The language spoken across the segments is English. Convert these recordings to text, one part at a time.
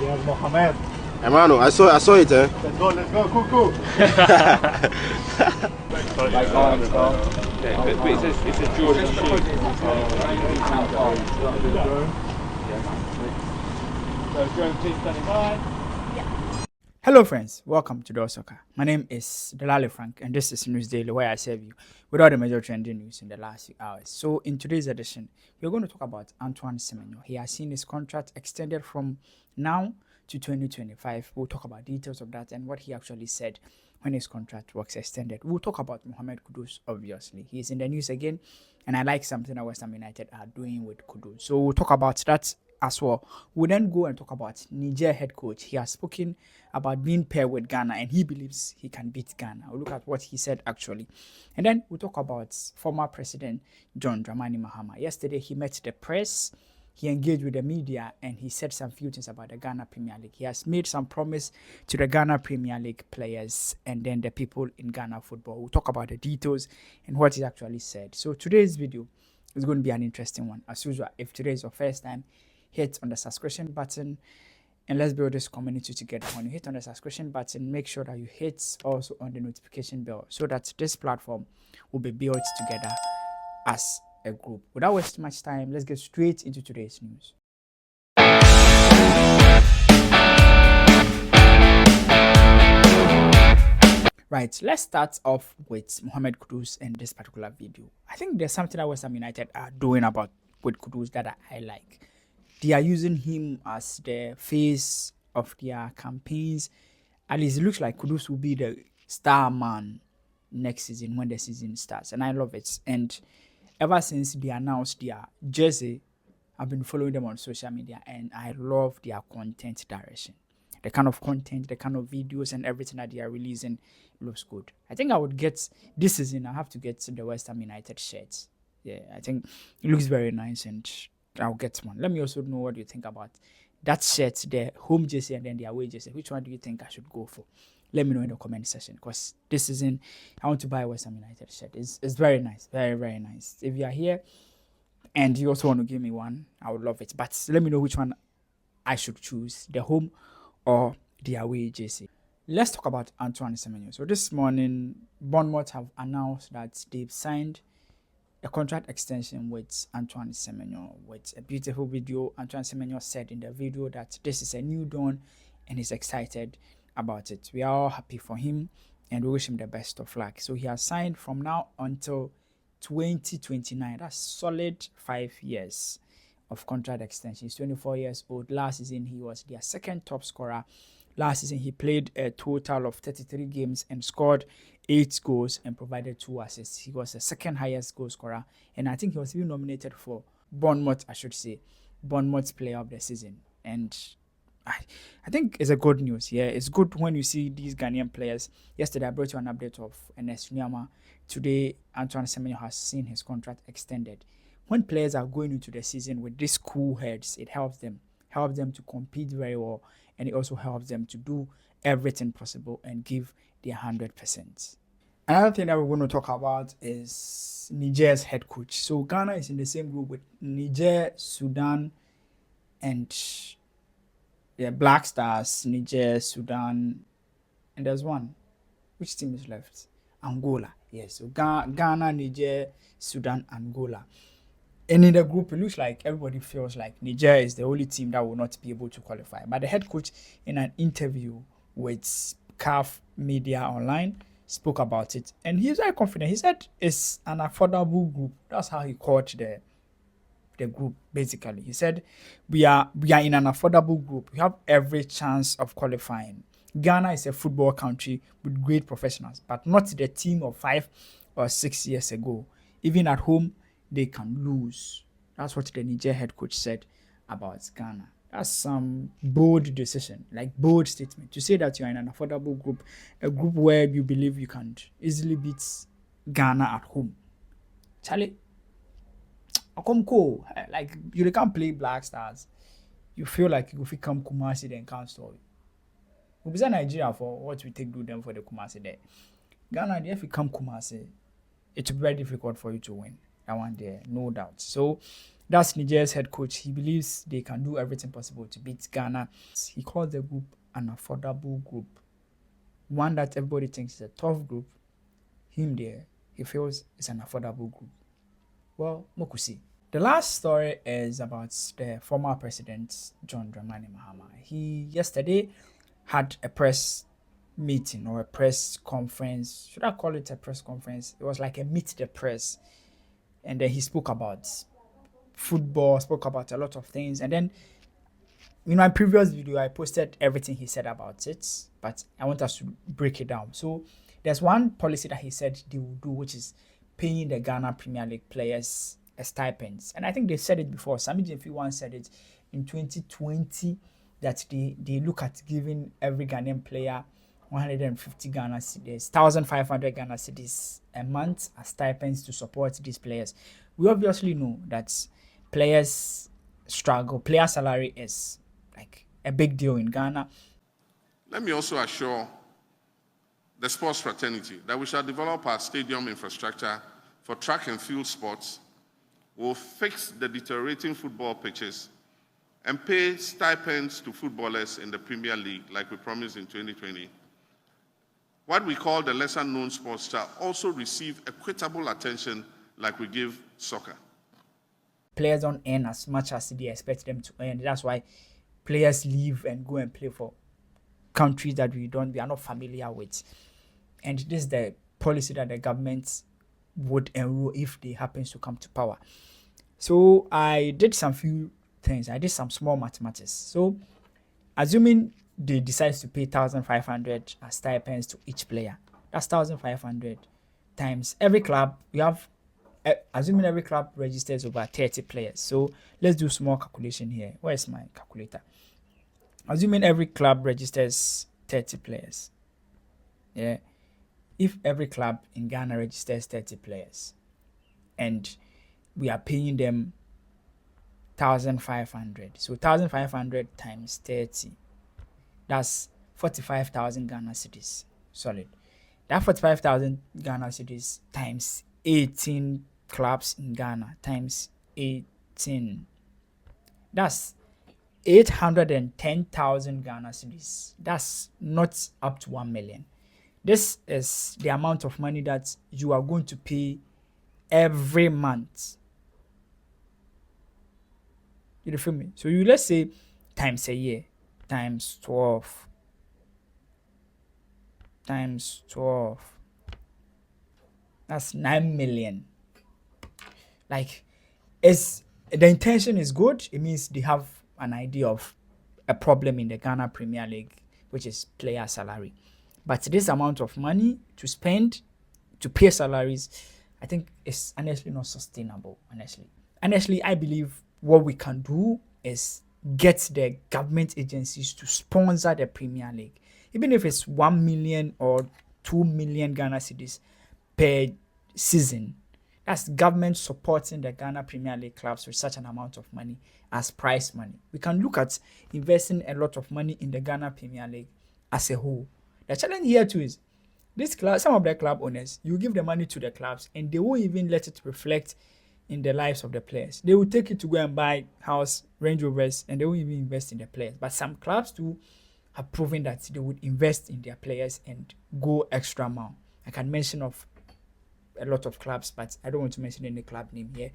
Yeah, Mohammed. Emano, I saw it, eh? Let's go, cool. It's a Jordan shoe. Hello friends, welcome to Door Soccer. My name is Delale Frank and this is News Daily where I serve you with all the major trending news in the last few hours. So in today's edition, we're going to talk about Anan Semenyo. He has seen his contract extended from now to 2025. We'll talk about details of that and what he actually said when his contract was extended. We'll talk about Mohamed Kudus, obviously. He's in the news again and I like something that West Ham United are doing with Kudus. So we'll talk about that as well. We'll then go and talk about Niger head coach. He has spoken about being paired with Ghana and he believes he can beat Ghana. We'll look at what he said actually. And then we'll talk about former President John Dramani Mahama. Yesterday he met the press, he engaged with the media and he said some few things about the Ghana Premier League. He has made some promise to the Ghana Premier League players and then the people in Ghana football. We'll talk about the details and what he actually said. So today's video is going to be an interesting one. As usual, if today is your first time, hit on the subscription button and let's build this community together. When you hit on the subscription button, make sure that you hit also on the notification bell so that this platform will be built together as a group. Without wasting much time, let's get straight into today's news. Right, let's start off with Mohamed Kudus and this particular video. I think there's something that West Ham United are doing with Kudus that I like. They are using him as the face of their campaigns. At least it looks like Kudus will be the star man next season when the season starts. And I love it. And ever since they announced their jersey, I've been following them on social media and I love their content direction. The kind of content, the kind of videos and everything that they are releasing looks good. I think I would get, this season, I have to get the West Ham United shirts. Yeah, I think it looks very nice and I'll get one. Let me also know what you think about that shirt, the home jersey and then the away jersey. Which one do you think I should go for? Let me know in the comment section because this season I want to buy a West Ham United shirt. It's very nice, very, very nice. If you are here and you also want to give me one, I would love it. But let me know which one I should choose, the home or the away jersey. Let's talk about Anan Semenyo. So this morning, Bournemouth have announced that they've signed a contract extension with Anan Semenyo. With a beautiful video, Anan Semenyo said in the video that this is a new dawn and he's excited about it. We are all happy for him and we wish him the best of luck. So he has signed from now until 2029. That's solid 5 years of contract extension. He's 24 years old. Last season, he was their second top scorer. Last season, he played a total of 33 games and scored 8 goals and provided 2 assists. He was the second highest goal scorer. And I think he was even nominated for Bournemouth, Bournemouth player of the season. And I think it's a good news. Yeah, it's good when you see these Ghanaian players. Yesterday, I brought you an update of Ernest Nyama. Today, Anan Semenyo has seen his contract extended. When players are going into the season with these cool heads, it helps them to compete very well, and it also helps them to do everything possible and give their 100%. Another thing that we're going to talk about is Niger's head coach. So Ghana is in the same group with Niger, Sudan, and Black Stars, Niger, Sudan, and there's one. Which team is left? Angola. Yes, so Ghana, Niger, Sudan, Angola. And in the group, it looks like everybody feels like Niger is the only team that will not be able to qualify. But the head coach, in an interview with CAF Media Online, spoke about it. And he's very confident. He said it's an affordable group. That's how he called the group, basically. He said, we are in an affordable group. We have every chance of qualifying. Ghana is a football country with great professionals, but not the team of 5 or 6 years ago. Even at home, they can lose. That's what the Niger head coach said about Ghana. That's some bold decision, like bold statement. To say that you are in an affordable group, a group where you believe you can easily beat Ghana at home. Charlie, come cool. Like you can't play Black Stars. You feel like if you come Kumasi, then can't story. We be Nigeria for what we take do them for the Kumasi there. Ghana, if you come Kumasi, it will be very difficult for you to win. That one there, no doubt. So That's Niger's head coach. He believes they can do everything possible to beat Ghana. He calls the group an affordable group, one that everybody thinks is a tough group. Him there, he feels it's an affordable group. Well, Mokusi. The last story is about the former president, John Dramani Mahama. He yesterday had a press meeting or a press conference. Should I call it a press conference? It was like a meet the press. And then he spoke about football, spoke about a lot of things. And then in my previous video, I posted everything he said about it, but I want us to break it down. So there's one policy that he said they will do, which is paying the Ghana Premier League players stipends. And I think they said it before. Sami Jemfi said it in 2020 that they look at giving every Ghanaian player 150 Ghana cedis, 1,500 Ghana cedis a month as stipends to support these players. We obviously know that players struggle. Player salary is like a big deal in Ghana. Let me also assure the sports fraternity that we shall develop our stadium infrastructure for track and field sports, will fix the deteriorating football pitches, and pay stipends to footballers in the Premier League like we promised in 2020. What we call the lesser-known sports shall also receive equitable attention like we give soccer. Players don't earn as much as they expect them to earn. That's why players leave and go and play for countries that we are not familiar with. And this is the policy that the government would enroll if they happens to come to power. So I did some few things. I did some small mathematics. So assuming they decide to pay 1,500 as stipends to each player, that's 1,500 times every club. You have, assuming every club registers over 30 players. So let's do small calculation here. Where's my calculator? Assuming every club registers 30 players. Yeah. If every club in Ghana registers 30 players and we are paying them 1,500. So 1,500 times 30. That's 45,000 Ghana cedis. Solid. That 45,000 Ghana cedis times 18 clubs in Ghana times 18. That's 810,000 Ghana cedis. That's not up to 1 million. This is the amount of money that you are going to pay every month. You feel me? So you let's say times a year, times 12, times 12. That's 9 million. Like, the intention is good. It means they have an idea of a problem in the Ghana Premier League, which is player salary. But this amount of money to spend to pay salaries, I think is honestly not sustainable. Honestly, I believe what we can do is get the government agencies to sponsor the Premier League, even if it's 1 million or 2 million Ghana cedis per season. That's government supporting the Ghana Premier League clubs with such an amount of money as prize money. We can look at investing a lot of money in the Ghana Premier League as a whole. The challenge here too is this club, some of the club owners, you give the money to the clubs and they won't even let it reflect in the lives of the players. They will take it to go and buy house, Range Rovers, and they won't even invest in the players. But some clubs too have proven that they would invest in their players and go extra mile. I can mention of a lot of clubs, but I don't want to mention any club name here.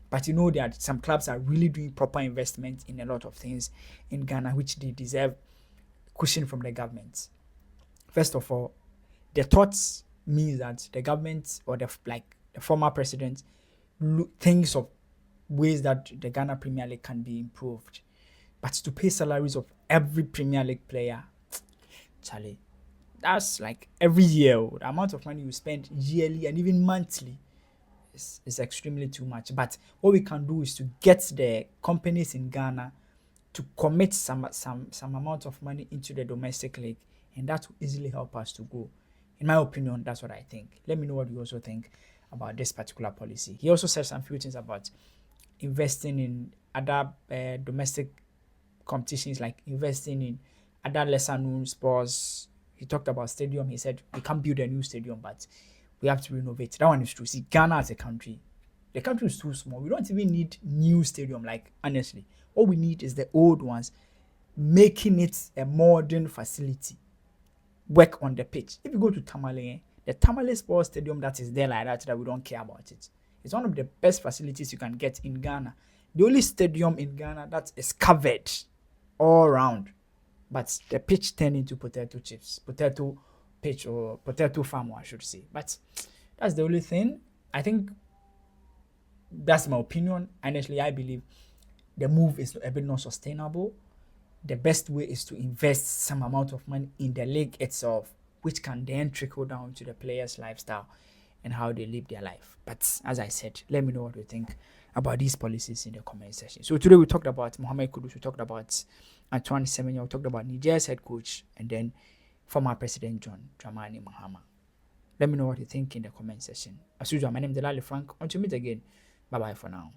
But you know that some clubs are really doing proper investment in a lot of things in Ghana, which they deserve cushion from the government. First of all, the thoughts means that the government or the former president thinks of ways that the Ghana Premier League can be improved. But to pay salaries of every Premier League player, Charlie, that's like every year. The amount of money you spend yearly and even monthly is extremely too much. But what we can do is to get the companies in Ghana to commit some amount of money into the domestic league, and that will easily help us to go. In my opinion, that's what I think. Let me know what you also think about this particular policy. He also said some few things about investing in other domestic competitions, like investing in other lesser known sports. He talked about stadium. He said we can't build a new stadium, but we have to renovate. That one is true. See, Ghana as a country, The country is too small. We don't even need new stadium. Like, honestly, all we need is the old ones, making it a modern facility. Work on the pitch. If you go to Tamale, the Tamale Sports Stadium that is there like that we don't care about it. It's one of the best facilities you can get in Ghana. The only stadium in Ghana that is covered all around, but the pitch turned into potato chips, potato pitch or potato farm, I should say. But that's the only thing. I think that's my opinion. Honestly, I believe the move is a bit not sustainable. The best way is to invest some amount of money in the league itself, which can then trickle down to the players' lifestyle and how they live their life. But as I said, let me know what you think about these policies in the comment section. So today we talked about Mohamed Kudus, we talked about Anan Semenyo, we talked about Niger's head coach, and then former President John Dramani Mahama. Let me know what you think in the comment section. As usual, my name is Delali Frank. Until we meet again, bye-bye for now.